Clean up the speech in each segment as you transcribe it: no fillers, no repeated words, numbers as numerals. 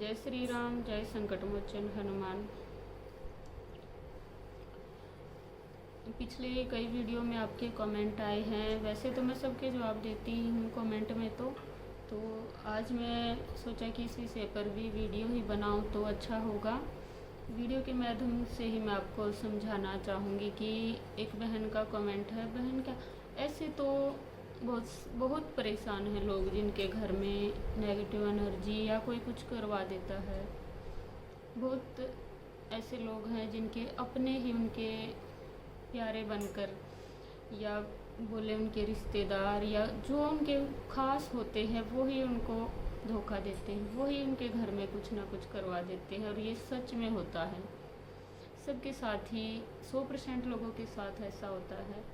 जय श्री राम, जय संकट मोचन हनुमान। पिछले कई वीडियो में आपके कमेंट आए हैं। वैसे तो मैं सबके जवाब देती हूँ कमेंट में। तो आज मैं सोचा कि इस विषय पर भी वीडियो ही बनाऊँ तो अच्छा होगा। वीडियो के माध्यम से ही मैं आपको समझाना चाहूँगी कि एक बहन का कमेंट है। बहन का ऐसे तो बहुत परेशान हैं लोग जिनके घर में नेगेटिव एनर्जी या कोई कुछ करवा देता है। बहुत ऐसे लोग हैं जिनके अपने ही उनके प्यारे बनकर या बोले उनके रिश्तेदार या जो उनके खास होते हैं वो ही उनको धोखा देते हैं, वो ही उनके घर में कुछ ना कुछ करवा देते हैं। और ये सच में होता है, सबके साथ ही 100% लोगों के साथ ऐसा होता है।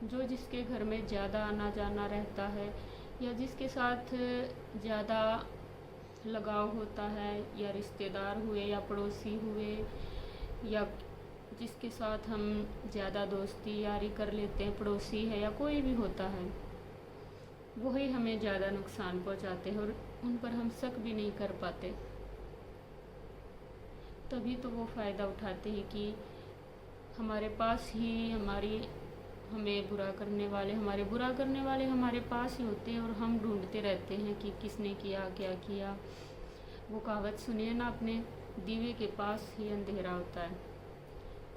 जो जिसके घर में ज़्यादा आना जाना रहता है या जिसके साथ ज़्यादा लगाव होता है, या रिश्तेदार हुए या पड़ोसी हुए, या जिसके साथ हम ज़्यादा दोस्ती यारी कर लेते हैं, पड़ोसी है या कोई भी होता है, वही हमें ज़्यादा नुकसान पहुंचाते हैं और उन पर हम शक भी नहीं कर पाते। तभी तो वो फ़ायदा उठाते हैं कि हमारे पास ही हमें बुरा करने वाले हमारे पास ही होते हैं और हम ढूंढते रहते हैं कि किसने किया, क्या किया। वो कहावत सुनिए ना, अपने दीवे के पास ही अंधेरा होता है।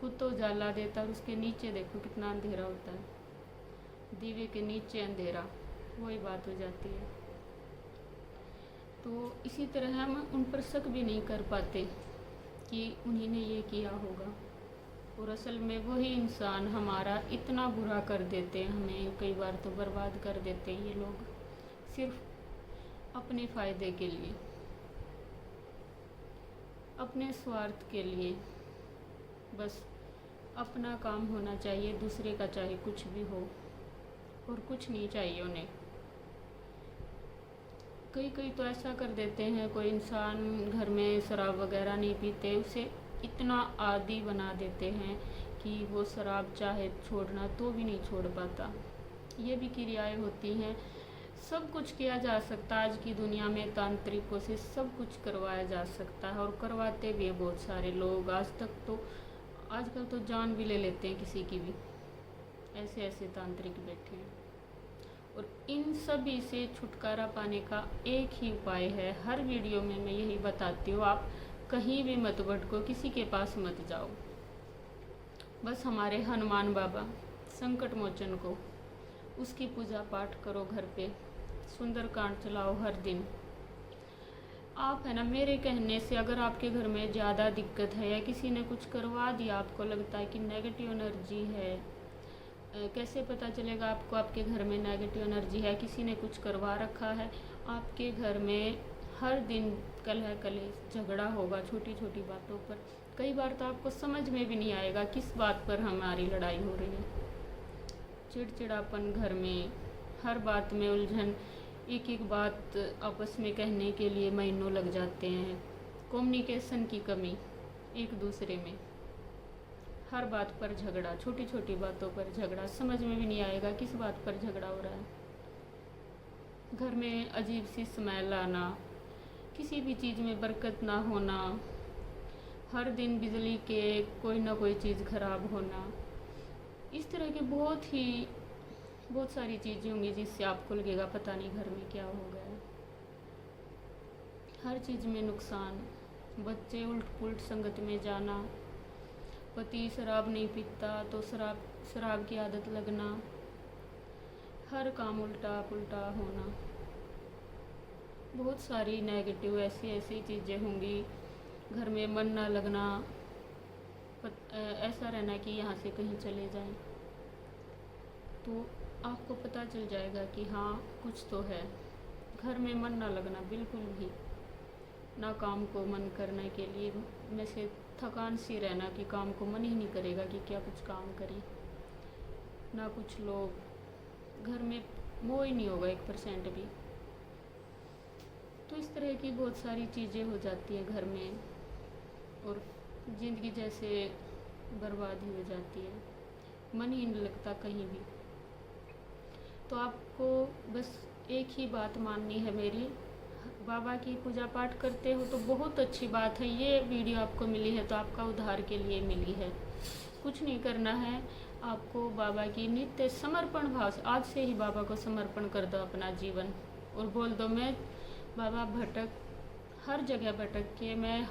खुद तो उजाला देता है और उसके नीचे देखो कितना अंधेरा होता है। दीवे के नीचे अंधेरा, वही बात हो जाती है। तो इसी तरह हम उन पर शक भी नहीं कर पाते कि उन्हीं ने ये किया होगा, और असल में वही इंसान हमारा इतना बुरा कर देते हैं, हमें कई बार तो बर्बाद कर देते हैं ये लोग, सिर्फ अपने फ़ायदे के लिए, अपने स्वार्थ के लिए। बस अपना काम होना चाहिए, दूसरे का चाहे कुछ भी हो, और कुछ नहीं चाहिए उन्हें। कई तो ऐसा कर देते हैं, कोई इंसान घर में शराब वगैरह नहीं पीते, उसे इतना आदी बना देते हैं कि वो शराब चाहे छोड़ना तो भी नहीं छोड़ पाता। ये भी क्रियाएं होती हैं। सब कुछ किया जा सकता है आज की दुनिया में, तांत्रिकों से सब कुछ करवाया जा सकता है और करवाते भी हैं बहुत सारे लोग। आजकल तो जान भी ले लेते हैं किसी की भी, ऐसे ऐसे तांत्रिक बैठे हैं। और इन सभी से छुटकारा पाने का एक ही उपाय है, हर वीडियो में मैं यही बताती हूँ, आप कहीं भी मत भटको, किसी के पास मत जाओ। बस हमारे हनुमान बाबा संकट मोचन को, उसकी पूजा पाठ करो घर पे, सुंदरकांड चलाओ हर दिन। आप है ना, मेरे कहने से अगर आपके घर में ज़्यादा दिक्कत है या किसी ने कुछ करवा दिया, आपको लगता है कि नेगेटिव एनर्जी है, कैसे पता चलेगा आपको आपके घर में नेगेटिव एनर्जी है? किसी ने कुछ करवा रखा है। आपके घर में हर दिन कलह कलेश झगड़ा होगा छोटी छोटी बातों पर। कई बार तो आपको समझ में भी नहीं आएगा किस बात पर हमारी लड़ाई हो रही है। चिड़चिड़ापन घर में, हर बात में उलझन, एक एक बात आपस में कहने के लिए महीनों लग जाते हैं। कम्युनिकेशन की कमी एक दूसरे में, हर बात पर झगड़ा, छोटी छोटी बातों पर झगड़ा, समझ में भी नहीं आएगा किस बात पर झगड़ा हो रहा है। घर में अजीब सी स्मेल आना, किसी भी चीज़ में बरकत ना होना, हर दिन बिजली के कोई ना कोई चीज़ खराब होना, इस तरह के बहुत सारी चीज़ें होंगी जिससे आपको लगेगा पता नहीं घर में क्या हो गया है। हर चीज़ में नुकसान, बच्चे उल्ट पुल्ट संगत में जाना, पति शराब नहीं पीता तो शराब की आदत लगना, हर काम उल्टा पुल्टा होना, बहुत सारी नेगेटिव ऐसी चीज़ें होंगी। घर में मन ना लगना, ऐसा रहना कि यहाँ से कहीं चले जाएं, तो आपको पता चल जाएगा कि हाँ कुछ तो है। घर में मन ना लगना बिल्कुल भी, ना काम को मन करने के लिए में से थकान सी रहना कि काम को मन ही नहीं करेगा कि क्या कुछ काम करें, ना कुछ लोग घर में मोह ही नहीं होगा 1% भी। तो इस तरह की बहुत सारी चीज़ें हो जाती हैं घर में, और ज़िंदगी जैसे बर्बादी हो जाती है, मन ही नहीं लगता कहीं भी। तो आपको बस एक ही बात माननी है मेरी, बाबा की पूजा पाठ करते हो तो बहुत अच्छी बात है। ये वीडियो आपको मिली है तो आपका उद्धार के लिए मिली है। कुछ नहीं करना है आपको, बाबा की नित्य समर्पण भाव से आज से ही बाबा को समर्पण कर दो अपना जीवन और बोल दो, मैं बाबा हर जगह भटक के मैं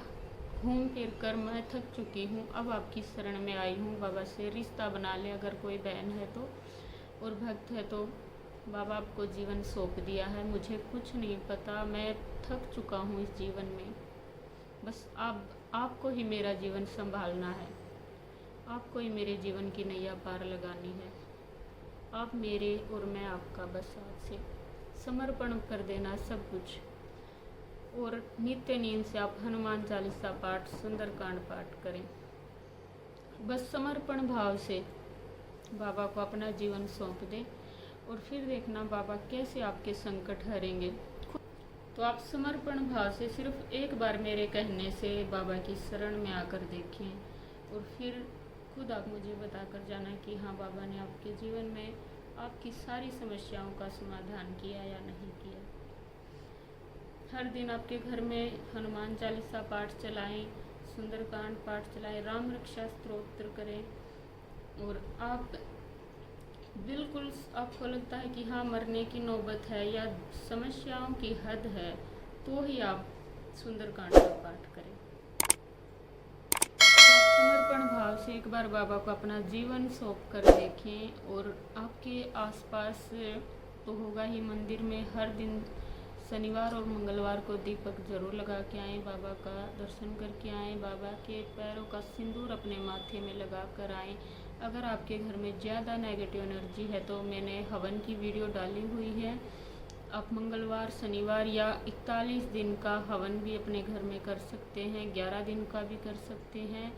घूम फिर कर मैं थक चुकी हूँ, अब आपकी शरण में आई हूँ। बाबा से रिश्ता बना ले, अगर कोई बहन है तो और भक्त है तो बाबा आपको जीवन सौंप दिया है। मुझे कुछ नहीं पता, मैं थक चुका हूँ इस जीवन में, बस आपको ही मेरा जीवन संभालना है, आपको ही मेरे जीवन की नैया पार लगानी है। आप मेरे और मैं आपका, बस आज से समर्पण कर देना सब कुछ। और नित्य नींद से आप हनुमान चालीसा पाठ, सुंदरकांड पाठ करें। बस समर्पण भाव से बाबा को अपना जीवन सौंप दें और फिर देखना बाबा कैसे आपके संकट हरेंगे। तो आप समर्पण भाव से सिर्फ एक बार मेरे कहने से बाबा की शरण में आकर देखें और फिर खुद आप मुझे बताकर जाना कि हाँ, बाबा ने आपके जीवन में आपकी सारी समस्याओं का समाधान किया या नहीं किया। हर दिन आपके घर में हनुमान चालीसा पाठ चलाएं, सुंदरकांड पाठ चलाएं, राम रक्षा स्तोत्र करें। और आप बिल्कुल आपको लगता है कि हाँ, मरने की नौबत है या समस्याओं की हद है, तो ही आप सुंदरकांड का पाठ करें। तो आप समर्पण भाव से एक बार बाबा को अपना जीवन सौंप कर देखें। और आपके आसपास तो होगा ही, मंदिर में हर दिन शनिवार और मंगलवार को दीपक जरूर लगा के आएँ, बाबा का दर्शन करके आएँ, बाबा के पैरों का सिंदूर अपने माथे में लगा कर आएँ। अगर आपके घर में ज़्यादा नेगेटिव एनर्जी है तो मैंने हवन की वीडियो डाली हुई है, आप मंगलवार, शनिवार या 41 दिन का हवन भी अपने घर में कर सकते हैं, 11 दिन का भी कर सकते हैं।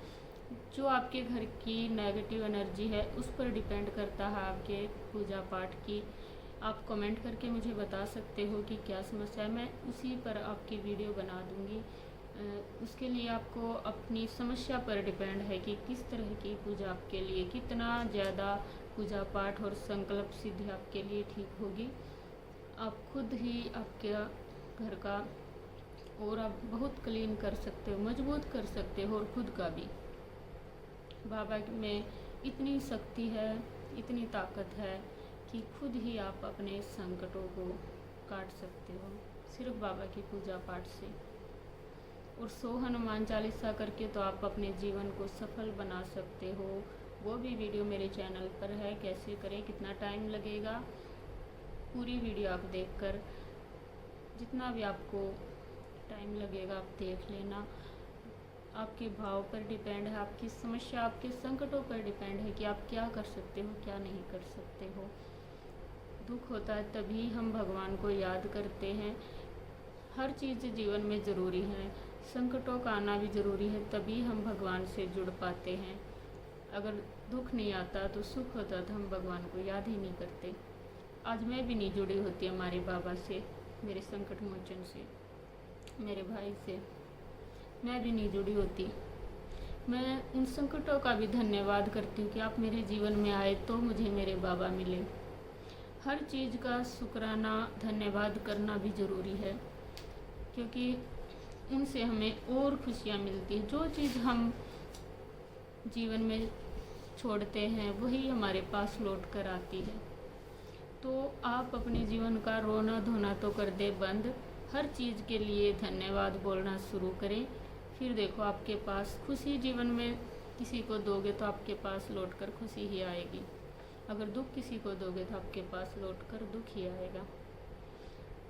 जो आपके घर की नेगेटिव एनर्जी है उस पर डिपेंड करता है आपके पूजा पाठ की। आप कमेंट करके मुझे बता सकते हो कि क्या समस्या है, मैं उसी पर आपकी वीडियो बना दूंगी। उसके लिए आपको अपनी समस्या पर डिपेंड है कि किस तरह की पूजा आपके लिए, कितना ज़्यादा पूजा पाठ और संकल्प सिद्धि आपके लिए ठीक होगी। आप खुद ही आपके घर का और आप बहुत क्लीन कर सकते हो, मजबूत कर सकते हो और खुद का भी। बाबा में इतनी शक्ति है, इतनी ताकत है कि खुद ही आप अपने संकटों को काट सकते हो सिर्फ बाबा की पूजा पाठ से। और 100 हनुमान चालीसा करके तो आप अपने जीवन को सफल बना सकते हो। वो भी वीडियो मेरे चैनल पर है, कैसे करें, कितना टाइम लगेगा, पूरी वीडियो आप देखकर जितना भी आपको टाइम लगेगा आप देख लेना। आपके भाव पर डिपेंड है, आपकी समस्या, आपके संकटों पर डिपेंड है कि आप क्या कर सकते हो, क्या नहीं कर सकते हो। दुख होता है तभी हम भगवान को याद करते हैं। हर चीज़ जीवन में ज़रूरी है, संकटों का आना भी ज़रूरी है, तभी हम भगवान से जुड़ पाते हैं। अगर दुख नहीं आता तो सुख होता तो हम भगवान को याद ही नहीं करते। आज मैं भी नहीं जुड़ी होती हमारे बाबा से, मेरे संकट मोचन से, मेरे भाई से, मैं भी नहीं जुड़ी होती। मैं उन संकटों का भी धन्यवाद करती हूँ कि आप मेरे जीवन में आए तो मुझे मेरे बाबा मिले। हर चीज़ का शुक्राना, धन्यवाद करना भी ज़रूरी है, क्योंकि उनसे हमें और खुशियाँ मिलती हैं। जो चीज़ हम जीवन में छोड़ते हैं वही हमारे पास लौट कर आती है। तो आप अपने जीवन का रोना धोना तो कर दे बंद, हर चीज़ के लिए धन्यवाद बोलना शुरू करें। फिर देखो आपके पास खुशी, जीवन में किसी को दोगे तो आपके पास लौट कर खुशी ही आएगी। अगर दुख किसी को दोगे तो आपके पास लौट कर दुख ही आएगा।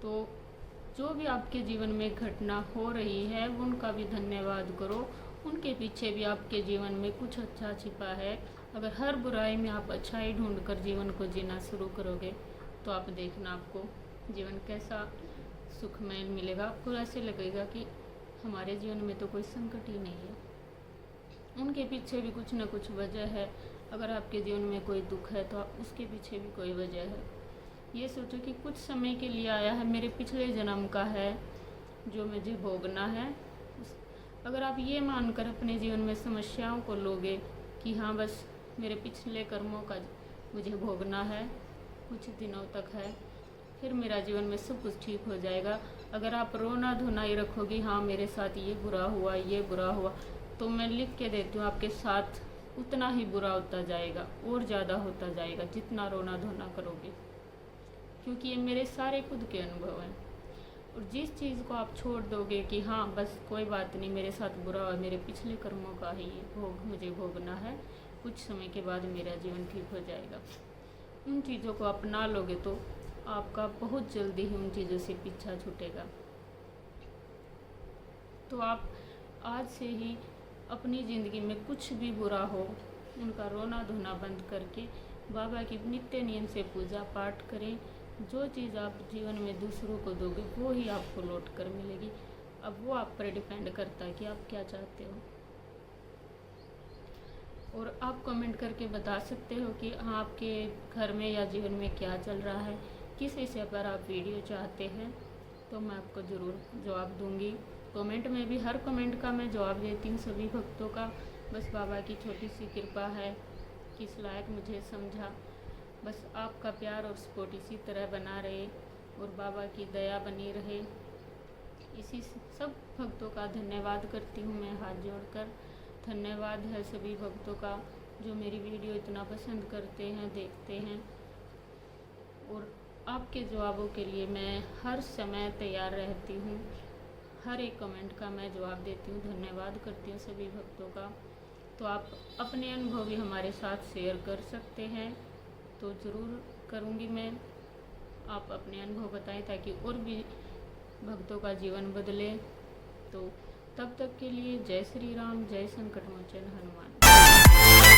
तो जो भी आपके जीवन में घटना हो रही है उनका भी धन्यवाद करो, उनके पीछे भी आपके जीवन में कुछ अच्छा छिपा है। अगर हर बुराई में आप अच्छाई ढूंढकर जीवन को जीना शुरू करोगे तो आप देखना आपको जीवन कैसा सुखमय मिलेगा। आपको ऐसे लगेगा कि हमारे जीवन में तो कोई संकट ही नहीं है, उनके पीछे भी कुछ न कुछ वजह है। अगर आपके जीवन में कोई दुख है तो उसके पीछे भी कोई वजह है। ये सोचो कि कुछ समय के लिए आया है, मेरे पिछले जन्म का है जो मुझे भोगना है। अगर आप ये मानकर अपने जीवन में समस्याओं को लोगे कि हाँ बस मेरे पिछले कर्मों का मुझे भोगना है, कुछ दिनों तक है, फिर मेरा जीवन में सब कुछ ठीक हो जाएगा, अगर आप रोना धोना ही रखोगी, हाँ मेरे साथ ये बुरा हुआ, ये बुरा हुआ, तो मैं लिख के देती हूँ आपके साथ उतना ही बुरा होता जाएगा और ज़्यादा होता जाएगा जितना रोना धोना करोगे, क्योंकि ये मेरे सारे खुद के अनुभव हैं। और जिस चीज़ को आप छोड़ दोगे कि हाँ बस कोई बात नहीं, मेरे साथ बुरा हुआ, मेरे पिछले कर्मों का ही भोग मुझे भोगना है, कुछ समय के बाद मेरा जीवन ठीक हो जाएगा, उन चीज़ों को अपना लोगे तो आपका बहुत जल्दी ही उन चीज़ों से पीछा छूटेगा। तो आप आज से ही अपनी ज़िंदगी में कुछ भी बुरा हो, उनका रोना धोना बंद करके बाबा की नित्य नियम से पूजा पाठ करें। जो चीज़ आप जीवन में दूसरों को दोगे वो ही आपको लौट कर मिलेगी। अब वो आप पर डिपेंड करता है कि आप क्या चाहते हो। और आप कमेंट करके बता सकते हो कि हाँ आपके घर में या जीवन में क्या चल रहा है, किस विषय पर आप वीडियो चाहते हैं, तो मैं आपको ज़रूर जवाब दूंगी। कमेंट में भी हर कमेंट का मैं जवाब देती हूँ सभी भक्तों का। बस बाबा की छोटी सी कृपा है कि इस लायक मुझे समझा। बस आपका प्यार और सपोर्ट इसी तरह बना रहे और बाबा की दया बनी रहे। इसी सब भक्तों का धन्यवाद करती हूँ मैं हाथ जोड़कर। धन्यवाद है सभी भक्तों का जो मेरी वीडियो इतना पसंद करते हैं, देखते हैं। और आपके जवाबों के लिए मैं हर समय तैयार रहती हूँ। हर एक कमेंट का मैं जवाब देती हूँ, धन्यवाद करती हूँ सभी भक्तों का। तो आप अपने अनुभव भी हमारे साथ शेयर कर सकते हैं, तो ज़रूर करूँगी मैं। आप अपने अनुभव बताएं ताकि और भी भक्तों का जीवन बदले। तो तब तक के लिए जय श्री राम, जय संकट मोचन हनुमान।